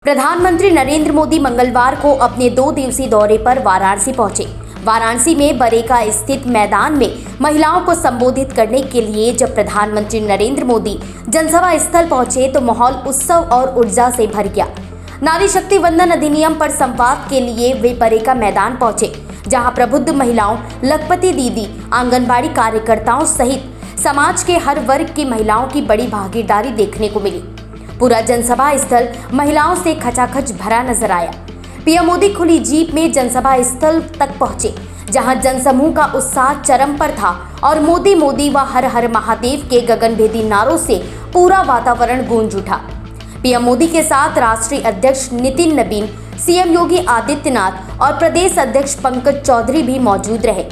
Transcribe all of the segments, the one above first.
प्रधानमंत्री नरेंद्र मोदी मंगलवार को अपने 2 दिवसीय दौरे पर वाराणसी पहुंचे। वाराणसी में बरेका स्थित मैदान में महिलाओं को संबोधित करने के लिए जब प्रधानमंत्री नरेंद्र मोदी जनसभा स्थल पहुंचे तो माहौल उत्सव और ऊर्जा से भर गया। नारी शक्ति वंदन अधिनियम पर संवाद के लिए वे बरेका मैदान पहुंचे, जहां प्रबुद्ध महिलाओं, लखपति दीदी, आंगनबाड़ी कार्यकर्ताओं सहित समाज के हर वर्ग की महिलाओं की बड़ी भागीदारी देखने को मिली। पूरा जनसभा स्थल महिलाओं से खचाखच भरा नजर आया। पीएम मोदी खुली जीप में जनसभा स्थल तक पहुंचे, जहां जनसमूह का उत्साह चरम पर था और मोदी मोदी व हर हर महादेव के गगनभेदी नारों से पूरा वातावरण गूंज उठा। पीएम मोदी के साथ राष्ट्रीय अध्यक्ष नितिन नबीन, सीएम योगी आदित्यनाथ और प्रदेश अध्यक्ष पंकज चौधरी भी मौजूद रहे।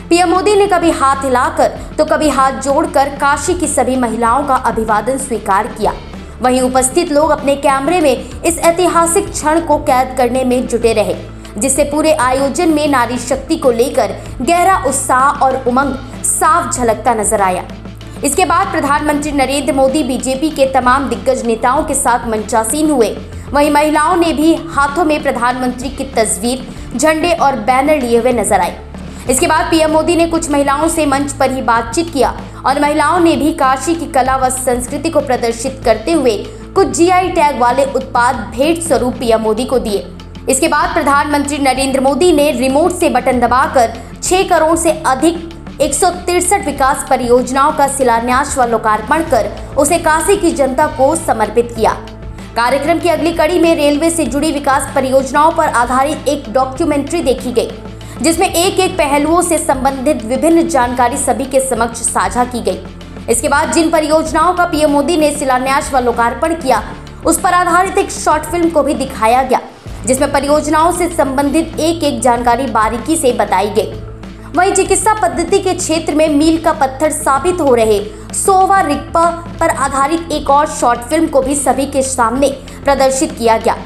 पीएम मोदी ने कभी हाथ हिलाकर तो कभी हाथ जोड़कर काशी की सभी महिलाओं का अभिवादन स्वीकार किया। वहीं उपस्थित लोग अपने कैमरे में इस ऐतिहासिक क्षण को कैद करने में जुटे रहे, जिससे पूरे आयोजन में नारी शक्ति को लेकर गहरा उत्साह और उमंग साफ झलकता नजर आया। इसके बाद प्रधानमंत्री नरेंद्र मोदी बीजेपी के तमाम दिग्गज नेताओं के साथ मंचासीन हुए। वहीं महिलाओं ने भी हाथों में प्रधानमंत्री की तस्वीर, झंडे और बैनर लिए हुए नजर आए। इसके बाद पीएम मोदी ने कुछ महिलाओं से मंच पर ही बातचीत किया और महिलाओं ने भी काशी की कला व संस्कृति को प्रदर्शित करते हुए कुछ जीआई टैग वाले उत्पाद भेंट स्वरूप पीएम मोदी को दिए। इसके बाद प्रधानमंत्री नरेंद्र मोदी ने रिमोट से बटन दबाकर 6 करोड़ से अधिक 163 विकास परियोजनाओं का शिलान्यास व लोकार्पण कर उसे काशी की जनता को समर्पित किया। कार्यक्रम की अगली कड़ी में रेलवे से जुड़ी विकास परियोजनाओं पर आधारित एक डॉक्यूमेंट्री देखी गई, जिसमें एक एक पहलुओं से संबंधित विभिन्न जानकारी सभी के समक्ष साझा की गई। इसके बाद जिन परियोजनाओं का पीएम मोदी ने शिलान्यास व लोकार्पण किया, उस पर आधारित एक शॉर्ट फिल्म को भी दिखाया गया, जिसमें परियोजनाओं से संबंधित एक एक जानकारी बारीकी से बताई गई। वहीं चिकित्सा पद्धति के क्षेत्र में मील का पत्थर साबित हो रहे सोवा रिगपा पर आधारित एक और शॉर्ट फिल्म को भी सभी के सामने प्रदर्शित किया गया।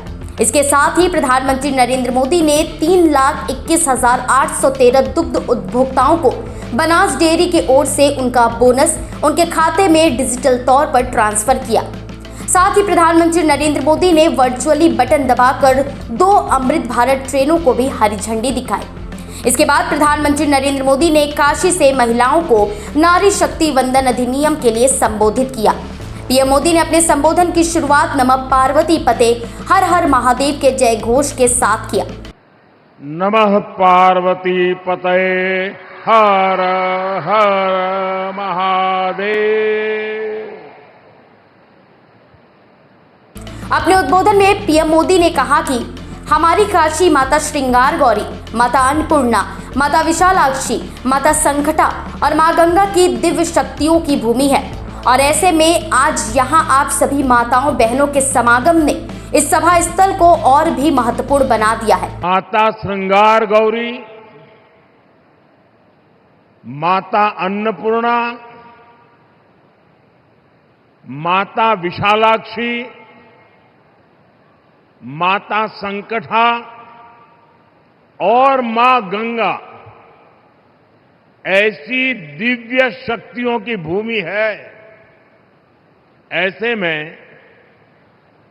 इसके साथ ही प्रधानमंत्री नरेंद्र मोदी ने 3,21,813 दुग्ध उपभोक्ताओं को बनास डेयरी की ओर से उनका बोनस उनके खाते में डिजिटल तौर पर ट्रांसफर किया। साथ ही प्रधानमंत्री नरेंद्र मोदी ने वर्चुअली बटन दबाकर 2 अमृत भारत ट्रेनों को भी हरी झंडी दिखाई। इसके बाद प्रधानमंत्री नरेंद्र मोदी ने काशी से महिलाओं को नारी शक्ति वंदन अधिनियम के लिए संबोधित किया। पीएम मोदी ने अपने संबोधन की शुरुआत नमः पार्वती पते हर हर महादेव के जय घोष के साथ किया। नमः पार्वती पते हर हर महादेव। अपने उद्बोधन में पीएम मोदी ने कहा कि हमारी काशी माता श्रृंगार गौरी, माता अन्नपूर्णा, माता विशालाक्षी, माता संकटा और मां गंगा की दिव्य शक्तियों की भूमि है और ऐसे में आज यहाँ आप सभी माताओं बहनों के समागम ने इस सभा स्थल को और भी महत्वपूर्ण बना दिया है। माता श्रृंगार गौरी, माता अन्नपूर्णा, माता विशालाक्षी, माता संकटा और मां गंगा ऐसी दिव्य शक्तियों की भूमि है। ऐसे में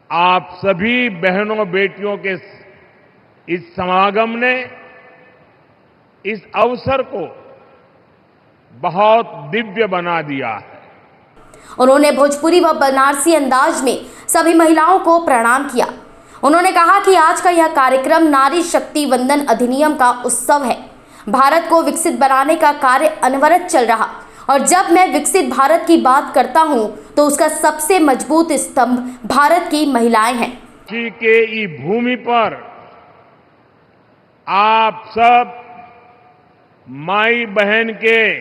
आप सभी बहनों बेटियों के इस समागम ने इस अवसर को बहुत दिव्य बना दिया है। उन्होंने भोजपुरी व बनारसी अंदाज में सभी महिलाओं को प्रणाम किया। उन्होंने कहा कि आज का यह कार्यक्रम नारी शक्ति वंदन अधिनियम का उत्सव है। भारत को विकसित बनाने का कार्य अनवरत चल रहा और जब मैं विकसित भारत की बात करता हूं तो उसका सबसे मजबूत स्तंभ भारत की महिलाएं हैं। काशी के ई भूमि पर आप सब माई बहन के,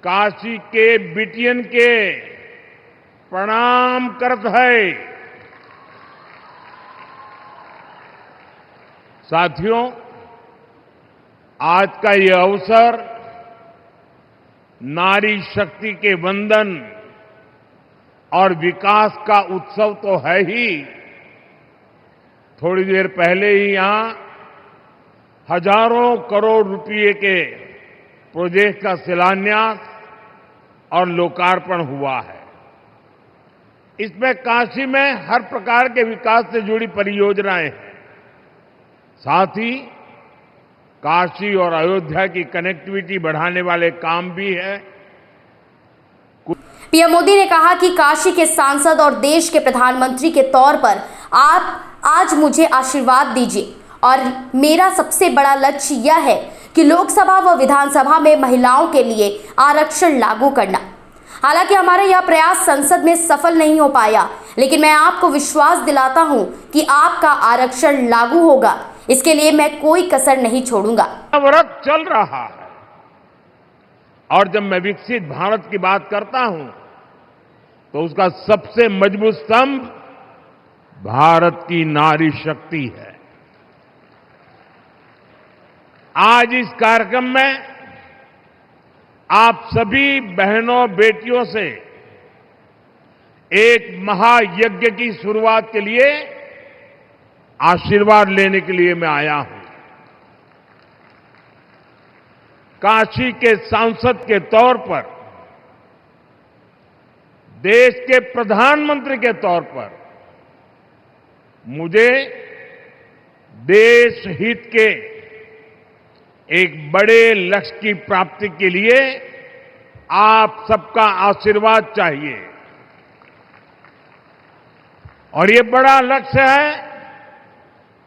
काशी के बिटियन के प्रणाम करत है। साथियों, आज का ये अवसर नारी शक्ति के वंदन और विकास का उत्सव तो है ही। थोड़ी देर पहले ही यहां हजारों करोड़ रुपए के प्रोजेक्ट का शिलान्यास और लोकार्पण हुआ है। इसमें काशी में हर प्रकार के विकास से जुड़ी परियोजनाएं हैं। साथ ही काशी और अयोध्या की कनेक्टिविटी बढ़ाने वाले काम भी है। पीएम मोदी ने कहा कि काशी के सांसद और देश के प्रधानमंत्री के तौर पर आप आज मुझे आशीर्वाद दीजिए और मेरा सबसे बड़ा लक्ष्य यह है कि लोकसभा व विधानसभा में महिलाओं के लिए आरक्षण लागू करना। हालांकि हमारा यह प्रयास संसद में सफल नहीं हो पाया, लेकिन मैं आपको विश्वास दिलाता हूं कि आपका आरक्षण लागू होगा। इसके लिए मैं कोई कसर नहीं छोड़ूंगा। व्रत चल रहा है और जब मैं विकसित भारत की बात करता हूं तो उसका सबसे मजबूत स्तंभ भारत की नारी शक्ति है। आज इस कार्यक्रम में आप सभी बहनों बेटियों से एक महायज्ञ की शुरुआत के लिए आशीर्वाद लेने के लिए मैं आया हूं। काशी के सांसद के तौर पर, देश के प्रधानमंत्री के तौर पर मुझे देश हित के एक बड़े लक्ष्य की प्राप्ति के लिए आप सबका आशीर्वाद चाहिए। और ये बड़ा लक्ष्य है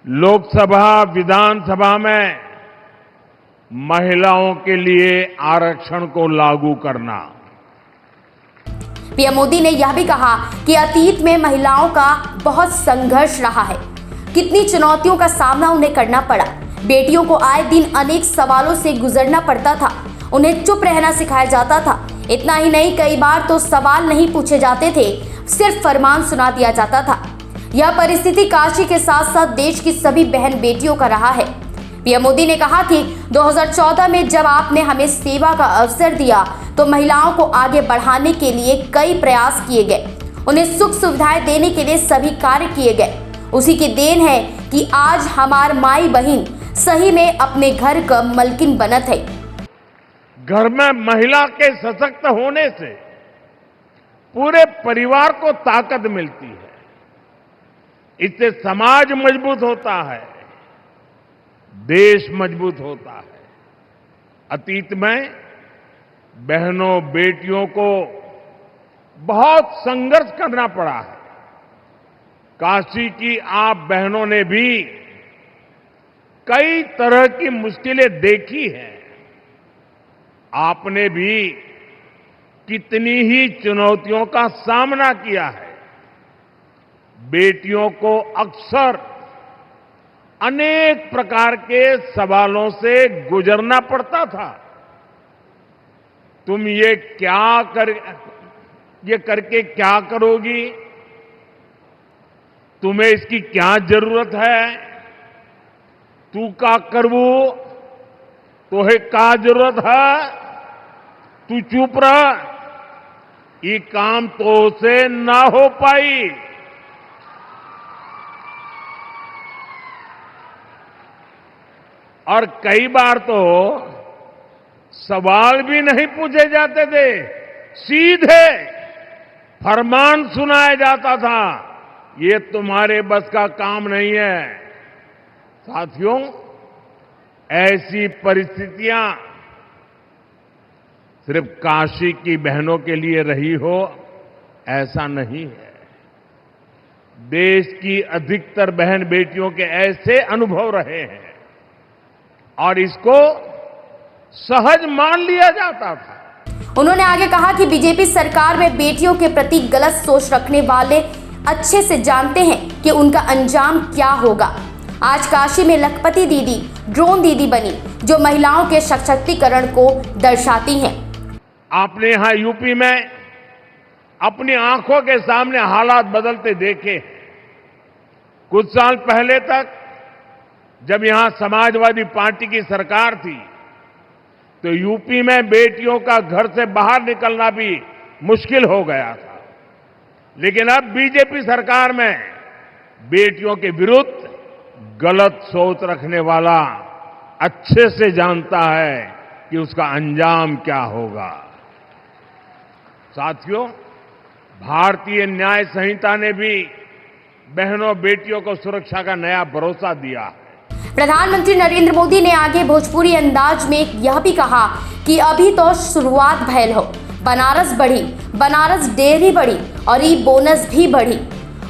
लोकसभा विधानसभा में महिलाओं के लिए आरक्षण को लागू करना। पीएम मोदी ने यह भी कहा कि अतीत में महिलाओं का बहुत संघर्ष रहा है, कितनी चुनौतियों का सामना उन्हें करना पड़ा। बेटियों को आए दिन अनेक सवालों से गुजरना पड़ता था, उन्हें चुप रहना सिखाया जाता था। इतना ही नहीं, कई बार तो सवाल नहीं पूछे जाते थे, सिर्फ फरमान सुना दिया जाता था। यह परिस्थिति काशी के साथ साथ देश की सभी बहन बेटियों का रहा है। पीएम मोदी ने कहा कि 2014 में जब आपने हमें सेवा का अवसर दिया तो महिलाओं को आगे बढ़ाने के लिए कई प्रयास किए गए, उन्हें सुख सुविधाएं देने के लिए सभी कार्य किए गए। उसी की देन है कि आज हमार माई बहन सही में अपने घर का मलकिन बनत है। घर में महिला के सशक्त होने से पूरे परिवार को ताकत मिलती है, इससे समाज मजबूत होता है, देश मजबूत होता है। अतीत में बहनों बेटियों को बहुत संघर्ष करना पड़ा है। काशी की आप बहनों ने भी कई तरह की मुश्किलें देखी हैं। आपने भी कितनी ही चुनौतियों का सामना किया है। बेटियों को अक्सर अनेक प्रकार के सवालों से गुजरना पड़ता था। तुम ये करके क्या करोगी? तुम्हें इसकी क्या जरूरत है? तू का करवू? तोहे का जरूरत है? तू चुप रह, ये काम तो से ना हो पाई। और कई बार तो सवाल भी नहीं पूछे जाते थे, सीधे फरमान सुनाया जाता था, ये तुम्हारे बस का काम नहीं है। साथियों, ऐसी परिस्थितियां सिर्फ काशी की बहनों के लिए रही हो ऐसा नहीं है। देश की अधिकतर बहन बेटियों के ऐसे अनुभव रहे हैं और इसको सहज मान लिया जाता था। उन्होंने आगे कहा कि बीजेपी सरकार में बेटियों के प्रति गलत सोच रखने वाले अच्छे से जानते हैं कि उनका अंजाम क्या होगा। आज काशी में लखपति दीदी ड्रोन दीदी बनी, जो महिलाओं के सशक्तिकरण को दर्शाती हैं। आपने यहां यूपी में अपनी आंखों के सामने हालात बदलते देखे। कुछ साल पहले तक जब यहां समाजवादी पार्टी की सरकार थी तो यूपी में बेटियों का घर से बाहर निकलना भी मुश्किल हो गया था। लेकिन अब बीजेपी सरकार में बेटियों के विरुद्ध गलत सोच रखने वाला अच्छे से जानता है कि उसका अंजाम क्या होगा। साथियों, भारतीय न्याय संहिता ने भी बहनों बेटियों को सुरक्षा का नया भरोसा दिया है। प्रधानमंत्री नरेंद्र मोदी ने आगे भोजपुरी अंदाज में यह भी कहा कि अभी तो शुरुआत भयल हो, बनारस बढ़ी, बनारस डेयरी बढ़ी और ई बोनस भी बढ़ी।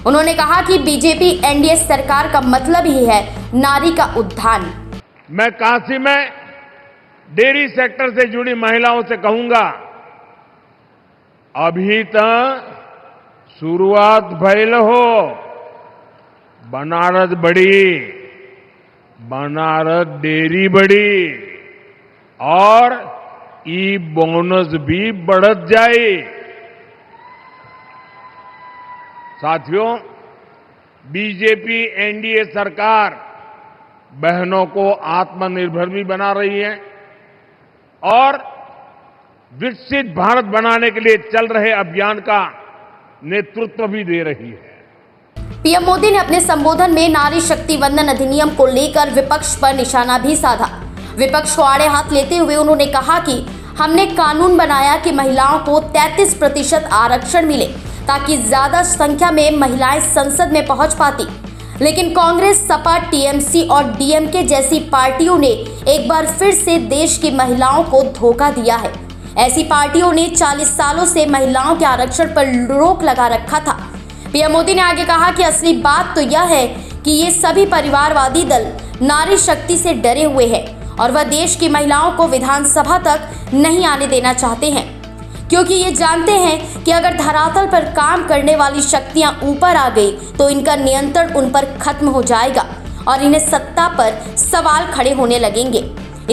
उन्होंने कहा कि बीजेपी एनडीए सरकार का मतलब ही है नारी का उत्थान। मैं काशी में डेयरी सेक्टर से जुड़ी महिलाओं से कहूंगा, अभी तक शुरुआत भयल हो, बनारस बढ़ी, बनारस डेयरी बढ़ी और ई बोनस भी बढ़त जाए। साथियों, बीजेपी एनडीए सरकार बहनों को आत्मनिर्भर भी बना रही है और विकसित भारत बनाने के लिए चल रहे अभियान का नेतृत्व भी दे रही है। पीएम मोदी ने अपने संबोधन में नारी शक्ति वंदन अधिनियम को लेकर विपक्ष पर निशाना भी साधा। विपक्ष को आड़े हाथ लेते हुए उन्होंने कहा कि हमने कानून बनाया कि महिलाओं को 33% आरक्षण मिले ताकि ज्यादा संख्या में महिलाएं संसद में पहुंच पाती। लेकिन कांग्रेस, सपा, टीएमसी और डीएमके जैसी पार्टियों ने एक बार फिर से देश की महिलाओं को धोखा दिया है। ऐसी पार्टियों ने 40 सालों से महिलाओं के आरक्षण पर रोक लगा रखा था। पीएम मोदी ने आगे कहा कि असली बात तो यह है कि ये सभी परिवारवादी दल नारी शक्ति से डरे हुए हैं और वह देश की महिलाओं को विधानसभा तक नहीं आने देना चाहते हैं, क्योंकि ये जानते हैं कि अगर धरातल पर काम करने वाली शक्तियां ऊपर आ गई तो इनका नियंत्रण उन पर खत्म हो जाएगा और इन्हें सत्ता पर सवाल खड़े होने लगेंगे।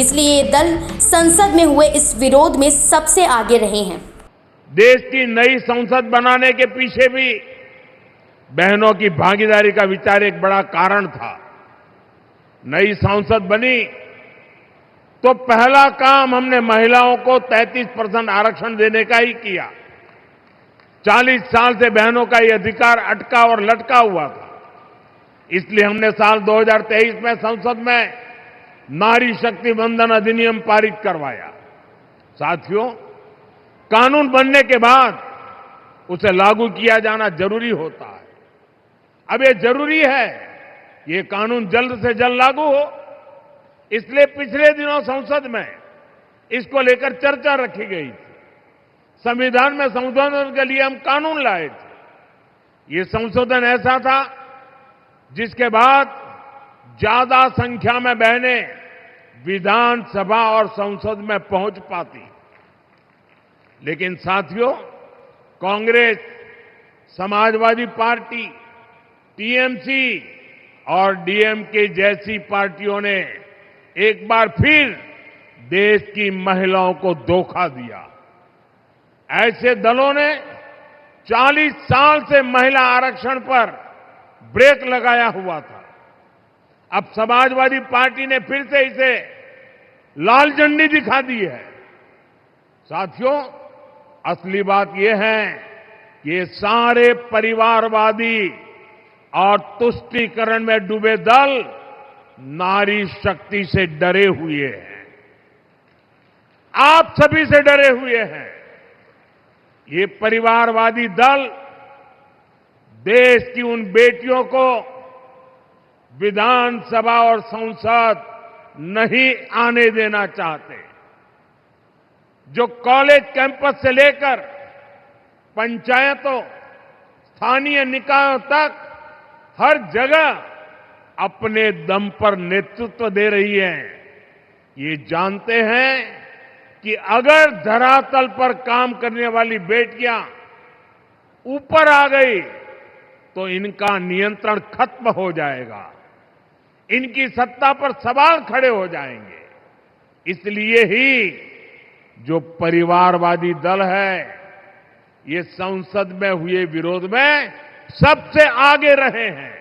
इसलिए ये दल संसद में हुए इस विरोध में सबसे आगे रहे हैं। देश की नई संसद बनाने के पीछे भी बहनों की भागीदारी का विचार एक बड़ा कारण था। नई संसद बनी तो पहला काम हमने महिलाओं को 33% आरक्षण देने का ही किया। 40 साल से बहनों का ये अधिकार अटका और लटका हुआ था। इसलिए हमने साल 2023 में संसद में नारी शक्ति वंदन अधिनियम पारित करवाया। साथियों, कानून बनने के बाद उसे लागू किया जाना जरूरी होता है। अब ये जरूरी है ये कानून जल्द से जल्द लागू हो। इसलिए पिछले दिनों संसद में इसको लेकर चर्चा रखी गई थी। संविधान में संशोधन के लिए हम कानून लाए थे। ये संशोधन ऐसा था जिसके बाद ज्यादा संख्या में बहनें विधानसभा और संसद में पहुंच पाती। लेकिन साथियों, कांग्रेस, समाजवादी पार्टी, टीएमसी और डीएमके जैसी पार्टियों ने एक बार फिर देश की महिलाओं को धोखा दिया। ऐसे दलों ने 40 साल से महिला आरक्षण पर ब्रेक लगाया हुआ था। अब समाजवादी पार्टी ने फिर से इसे लाल झंडी दिखा दी है। साथियों, असली बात यह है कि ये सारे परिवारवादी और तुष्टीकरण में डूबे दल नारी शक्ति से डरे हुए हैं। आप सभी से डरे हुए हैं। ये परिवारवादी दल देश की उन बेटियों को विधानसभा और संसद नहीं आने देना चाहते, जो कॉलेज कैंपस से लेकर पंचायतों, स्थानीय निकायों तक हर जगह अपने दम पर नेतृत्व दे रही है। ये जानते हैं कि अगर धरातल पर काम करने वाली बेटियां ऊपर आ गई तो इनका नियंत्रण खत्म हो जाएगा, इनकी सत्ता पर सवाल खड़े हो जाएंगे। इसलिए ही जो परिवारवादी दल है ये संसद में हुए विरोध में सबसे आगे रहे हैं।